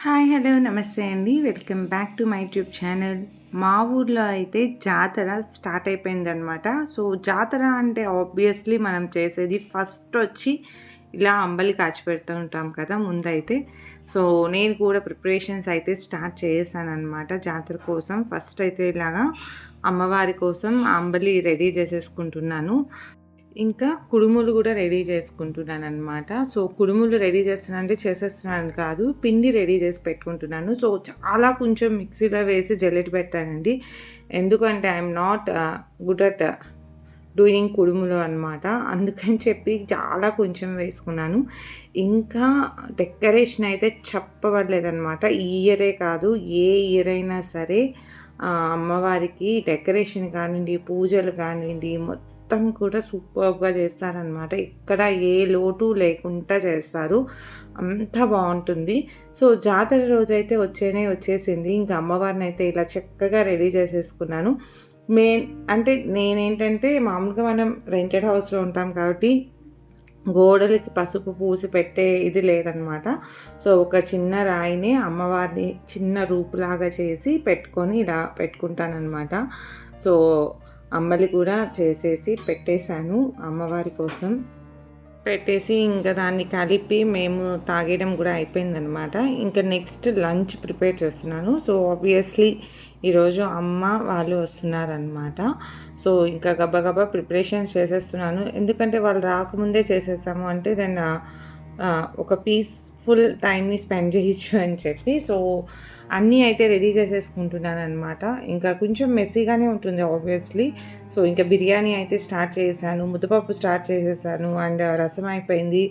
Hi hello నమస్తే అండి. Welcome back to my YouTube channel. మా ఊర్లో అయితే జాతర స్టార్ట్ అయిపోయిందనమాట. సో జాతర అంటే ఆబ్వియస్లీ మనం చేసేది ఫస్ట్ వచ్చి ఇలా అంబలి కాచిపెడుతూ ఉంటాం కదా ముందైతే. సో నేను కూడా ప్రిపరేషన్స్ అయితే స్టార్ట్ చేశాననమాట జాతర కోసం. ఫస్ట్ అయితే ఇలాగా అమ్మవారి కోసం అంబలి రెడీ చేసేసుకుంటున్నాను. ఇంకా కుడుములు కూడా రెడీ చేసుకుంటున్నాననమాట. సో కుడుములు రెడీ చేస్తున్నానంటే చేసేస్తున్నాను కాదు, పిండి రెడీ చేసి పెట్టుకుంటున్నాను. సో చాలా కొంచెం మిక్సీలో వేసి జల్లెడ పెట్టానండి. ఎందుకంటే I'm not good at doing కుడుములు అనమాట. అందుకని చెప్పి చాలా కొంచెం వేసుకున్నాను. ఇంకా డెకరేషన్ అయితే చెప్పవట్లేదనమాట. ఈ ఇయరే కాదు, ఏ ఇయర్ అయినా సరే అమ్మవారికి డెకరేషన్ కానివ్వండి, పూజలు కానివ్వండి మొత్తం కూడా సూపర్గా చేస్తారనమాట. ఇక్కడ ఏ లోటు లేకుండా చేస్తారు, అంత బాగుంటుంది. సో జాతర రోజైతే వచ్చేసింది. ఇంకా అమ్మవారిని అయితే ఇలా చక్కగా రెడీ చేసేసుకున్నాను. అంటే నేనేంటంటే మామూలుగా మనం రెంటెడ్ హౌస్లో ఉంటాం కాబట్టి గోడలకి పసుపు పూసి పెట్టే ఇది లేదనమాట. సో ఒక చిన్న రాయిని అమ్మవారిని చిన్న రూపులాగా చేసి పెట్టుకొని ఇలా పెట్టుకుంటానమాట. సో అంబలి కూడా చేసేసి పెట్టేశాను అమ్మవారి కోసం. పెట్టేసి ఇంకా దాన్ని కలిపి మేము తాగేయడం కూడా అయిపోయిందనమాట. ఇంకా నెక్స్ట్ లంచ్ ప్రిపేర్ చేస్తున్నాను. సో ఆబ్వియస్లీ ఈరోజు అమ్మ వాళ్ళు వస్తున్నారనమాట. సో ఇంకా గబగబా ప్రిపరేషన్స్ చేసేస్తున్నాను. ఎందుకంటే వాళ్ళు రాకముందే చేసేసాము అంటే దెన్ ఒక పీస్ఫుల్ టైంని స్పెండ్ చేయొచ్చు అని చెప్పి సో అన్నీ అయితే రెడీ చేసేసుకుంటున్నాను అనమాట. ఇంకా కొంచెం మెస్సీగానే ఉంటుంది ఆబ్వియస్లీ. సో ఇంకా బిర్యానీ అయితే స్టార్ట్ చేశాను, ముద్దపప్పు స్టార్ట్ చేసేసాను, అండ్ రసం అయిపోయింది.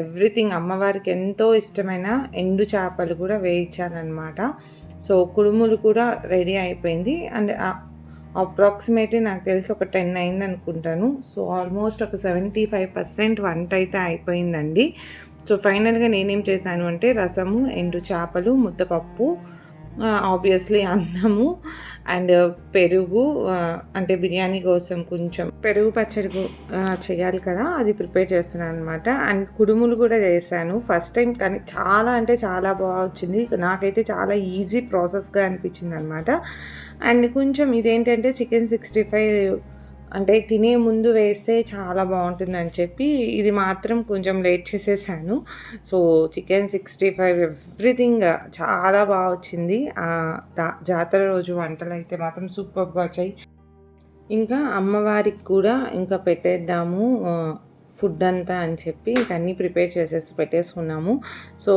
ఎవ్రీథింగ్ అమ్మవారికి ఎంతో ఇష్టమైన ఎండు చేపలు కూడా వేయించానమాట. సో కుడుములు కూడా రెడీ అయిపోయింది. అండ్ అప్రాక్సిమేట్లీ నాకు తెలిసి ఒక 10 అయింది అనుకుంటాను. సో ఆల్మోస్ట్ ఒక 75% వంట అయితే అయిపోయిందండి. సో ఫైనల్గా నేనేం చేశాను అంటే రసము, ఎండు చేపలు, ముద్దపప్పు, ఆబ్వియస్లీ అన్నము అండ్ పెరుగు, అంటే బిర్యానీ కోసం కొంచెం పెరుగు పచ్చడి చేయాలి కదా, అది ప్రిపేర్ చేస్తున్నాను అనమాట. అండ్ కుడుములు కూడా చేశాను ఫస్ట్ టైం, కానీ చాలా అంటే చాలా బాగా వచ్చింది. నాకైతే చాలా ఈజీ ప్రాసెస్గా అనిపించింది అనమాట. అండ్ కొంచెం ఇదేంటంటే చికెన్ 65 అంటే తినే ముందు వేస్తే చాలా బాగుంటుందని చెప్పి ఇది మాత్రం కొంచెం లేట్ చేసేసాను. సో చికెన్ 65 ఎవ్రీథింగ్ చాలా బాగా వచ్చింది. జాతర రోజు వంటలు అయితే మాత్రం సూపర్గా వచ్చాయి. ఇంకా అమ్మవారికి కూడా ఇంకా పెట్టేద్దాము ఫుడ్ అంతా అని చెప్పి అన్నీ ప్రిపేర్ చేసేసి పెట్టేసుకున్నాము. సో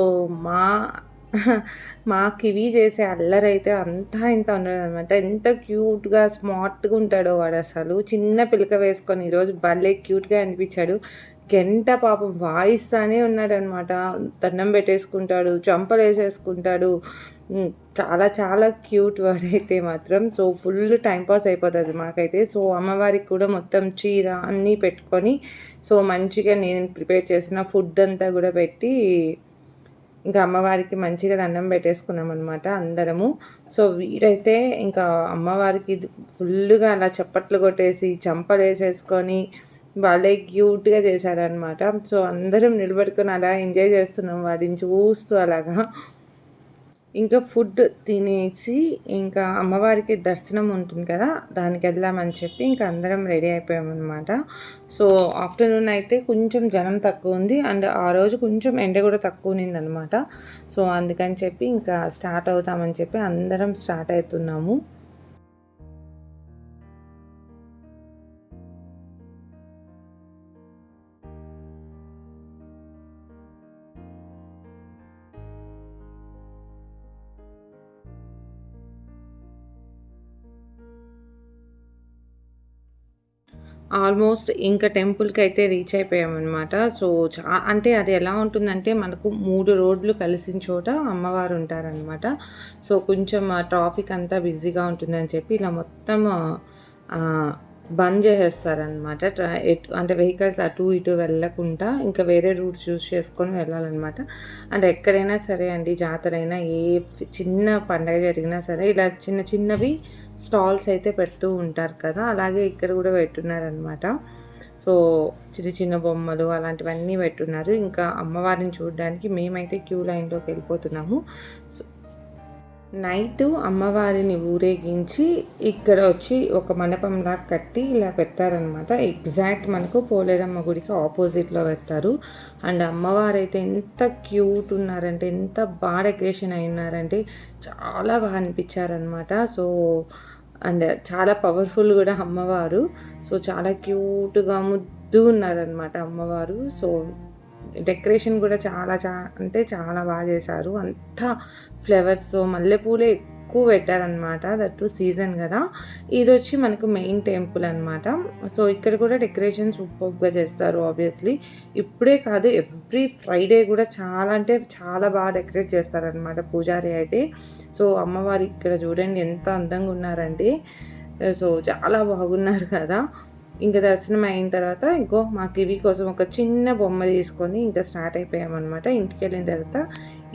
మా కివి చేసే అల్లరైతే అంతా ఇంత ఉండదనమాట. ఎంత క్యూట్గా స్మార్ట్గా ఉంటాడో వాడు, అసలు చిన్న పిలక వేసుకొని ఈరోజు భలే క్యూట్గా అనిపించాడు. గంట పాపం వాయిస్తానే ఉన్నాడనమాట. దండం పెట్టేసుకుంటాడు, చంపలు వేసేసుకుంటాడు. చాలా చాలా క్యూట్ వాడైతే మాత్రం. సో ఫుల్ టైంపాస్ అయిపోతుంది మాకైతే. సో అమ్మవారికి కూడా మొత్తం చీర అన్నీ పెట్టుకొని సో మంచిగా నేను ప్రిపేర్ చేసిన ఫుడ్ అంతా కూడా పెట్టి ఇంకా అమ్మవారికి మంచిగా దండం పెట్టేసుకున్నాం అనమాట అందరము. సో వీడైతే ఇంకా అమ్మవారికి ఫుల్గా అలా చప్పట్లు కొట్టేసి చంపలు వేసేసుకొని వాళ్ళే క్యూట్గా చేశారనమాట. సో అందరం నిలబడుకొని అలా ఎంజాయ్ చేస్తున్నాం వాడిని చూస్తూ అలాగా. ఇంకా ఫుడ్ తినేసి ఇంకా అమ్మవారికి దర్శనం ఉంటుంది కదా, దానికి వెళ్దామని చెప్పి ఇంకా అందరం రెడీ అయిపోయామన్నమాట. సో ఆఫ్టర్నూన్ అయితే కొంచెం జనం తక్కువ ఉంది, అండ్ ఆ రోజు కొంచెం ఎండ కూడా తక్కువ ఉన్నిందనమాట. సో అందుకని చెప్పి ఇంకా స్టార్ట్ అవుతామని చెప్పి అందరం స్టార్ట్ అవుతున్నాము. ఆల్మోస్ట్ ఇంకా టెంపుల్కి అయితే రీచ్ అయిపోయామన్నమాట. సో అంటే అది ఎలా ఉంటుందంటే మనకు 3 రోడ్లు కలిసిన చోట అమ్మవారు ఉంటారనమాట. సో కొంచెం ట్రాఫిక్ అంతా బిజీగా ఉంటుందని చెప్పి ఇలా మొత్తం బంద్ చేసేస్తారనమాట. అంటే వెహికల్స్ అటు ఇటు వెళ్ళకుండా ఇంకా వేరే రూట్స్ చూస్ చేసుకొని వెళ్ళాలన్నమాట. అంటే ఎక్కడైనా సరే అండి, జాతర అయినా ఏ చిన్న పండగ జరిగినా సరే ఇలా చిన్న చిన్నవి స్టాల్స్ అయితే పెడుతూ ఉంటారు కదా, అలాగే ఇక్కడ కూడా పెట్టున్నారనమాట. సో చిన్న చిన్న బొమ్మలు అలాంటివన్నీ పెట్టున్నారు. ఇంకా అమ్మవారిని చూడడానికి మేమైతే క్యూ లైన్‌లోకి వెళ్ళిపోతున్నాము. సో నైటు అమ్మవారిని ఊరేగించి ఇక్కడ వచ్చి ఒక మండపంలాగా కట్టి ఇలా పెట్టారనమాట. ఎగ్జాక్ట్ మనకు పోలేరమ్మ గుడికి ఆపోజిట్లో పెడతారు. అండ్ అమ్మవారు అయితే ఎంత క్యూట్ ఉన్నారంటే, ఎంత బాగా డెకరేషన్ అయి ఉన్నారంటే చాలా బాగా అనిపించారనమాట. సో అండ్ చాలా పవర్ఫుల్ కూడా అమ్మవారు. సో చాలా క్యూట్గా ముద్దు ఉన్నారనమాట అమ్మవారు. సో డెకరేషన్ కూడా అంటే చాలా బాగా చేశారు. అంతా ఫ్లవర్స్‌తో మల్లెపూలే ఎక్కువ పెట్టారనమాట. దట్ సీజన్ కదా. ఇదొచ్చి మనకు మెయిన్ టెంపుల్ అనమాట. సో ఇక్కడ కూడా డెకరేషన్ సూపర్‌గా చేస్తారు ఆబ్వియస్లీ. ఇప్పుడే కాదు ఎవ్రీ ఫ్రైడే కూడా చాలా అంటే చాలా బాగా డెకరేట్ చేస్తారనమాట పూజారి అయితే. సో అమ్మవారు ఇక్కడ చూడండి ఎంత అందంగా ఉన్నారంటే, సో చాలా బాగున్నారు కదా. ఇంకా దర్శనం అయిన తర్వాత మా కివి కోసం ఒక చిన్న బొమ్మ తీసుకొని ఇంకా స్టార్ట్ అయిపోయామన్నమాట. ఇంటికి వెళ్ళిన తర్వాత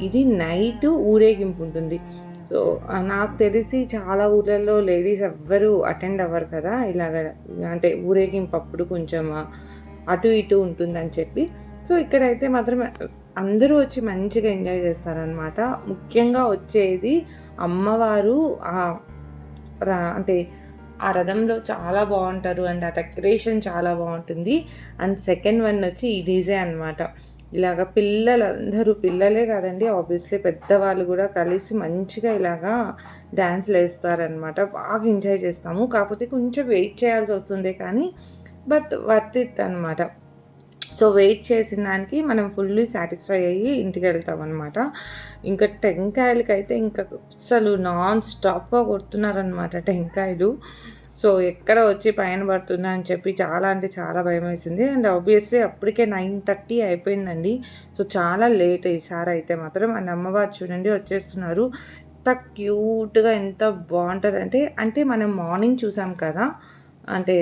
ఇది నైట్ ఊరేగింపు ఉంటుంది. సో నాకు తెలిసి చాలా ఊర్లలో లేడీస్ ఎవ్వరు అటెండ్ అవ్వరు కదా ఇలాగ, అంటే ఊరేగింపు అప్పుడు కొంచెం అటు ఇటు ఉంటుందని చెప్పి. సో ఇక్కడైతే మాత్రం అందరూ వచ్చి మంచిగా ఎంజాయ్ చేస్తారనమాట. ముఖ్యంగా వచ్చేది అమ్మవారు అంటే ఆ రథంలో చాలా బాగుంటారు అండ్ ఆ డెకరేషన్ చాలా బాగుంటుంది. అండ్ సెకండ్ వన్ వచ్చి ఈ డీజే అనమాట. ఇలాగ పిల్లలందరూ, పిల్లలే కాదండి ఆబ్వియస్లీ పెద్దవాళ్ళు కూడా కలిసి మంచిగా ఇలాగా డ్యాన్స్లు వేస్తారనమాట. బాగా ఎంజాయ్ చేస్తాము. కాకపోతే కొంచెం వెయిట్ చేయాల్సి వస్తుంది కానీ బట్ వర్త్ ఇట్ అనమాట. సో వెయిట్ చేసిన దానికి మనం ఫుల్లీ సాటిస్ఫై అయ్యి ఇంటికి వెళ్తామన్నమాట. ఇంకా టెంకాయలకైతే ఇంకా అసలు నాన్ స్టాప్గా కొడుతున్నారనమాట టెంకాయలు. సో ఎక్కడ వచ్చి పైన పడుతుందా అని చెప్పి చాలా అంటే చాలా భయం వేసింది. అండ్ ఆబ్వియస్లీ అప్పటికే 9:30 అయిపోయిందండి. సో చాలా లేట్ ఈసారి అయితే మాత్రం. అండ్ అమ్మవారు చూడండి వచ్చేస్తున్నారు. ఎంత క్యూట్గా ఎంత బాగుంటారంటే, అంటే మనం మార్నింగ్ చూసాం కదా, అంటే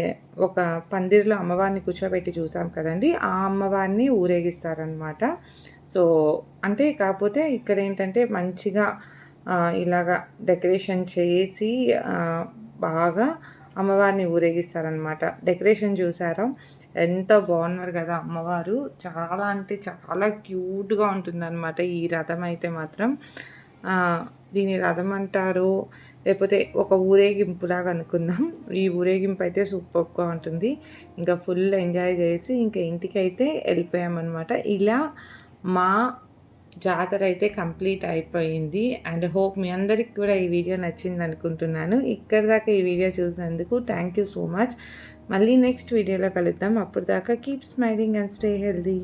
ఒక పందిరిలో అమ్మవారిని కూర్చోబెట్టి చూసాం కదండి, ఆ అమ్మవారిని ఊరేగిస్తారనమాట. సో అంటే కాకపోతే ఇక్కడ ఏంటంటే మంచిగా ఇలాగా డెకరేషన్ చేసి బాగా అమ్మవారిని ఊరేగిస్తారనమాట. డెకరేషన్ చూసారా ఎంత బాగున్నారు కదా అమ్మవారు. చాలా అంటే చాలా క్యూట్గా ఉంటుందన్నమాట ఈ రథం అయితే మాత్రం. దీని రథం అంటారు, లేకపోతే ఒక ఊరేగింపులాగా అనుకుందాం. ఈ ఊరేగింపు అయితే సూపర్గా ఉంటుంది. ఇంకా ఫుల్ ఎంజాయ్ చేసి ఇంకా ఇంటికి అయితే వెళ్ళిపోయామన్నమాట. ఇలా మా జాతర అయితే కంప్లీట్ అయిపోయింది. అండ్ హోప్ మీ అందరికి కూడా ఈ వీడియో నచ్చింది అనుకుంటున్నాను. ఇక్కడ దాకా ఈ వీడియో చూసినందుకు థ్యాంక్ యూ సో మచ్. మళ్ళీ నెక్స్ట్ వీడియోలో కలుద్దాం. అప్పుడు దాకా keep smiling and stay healthy.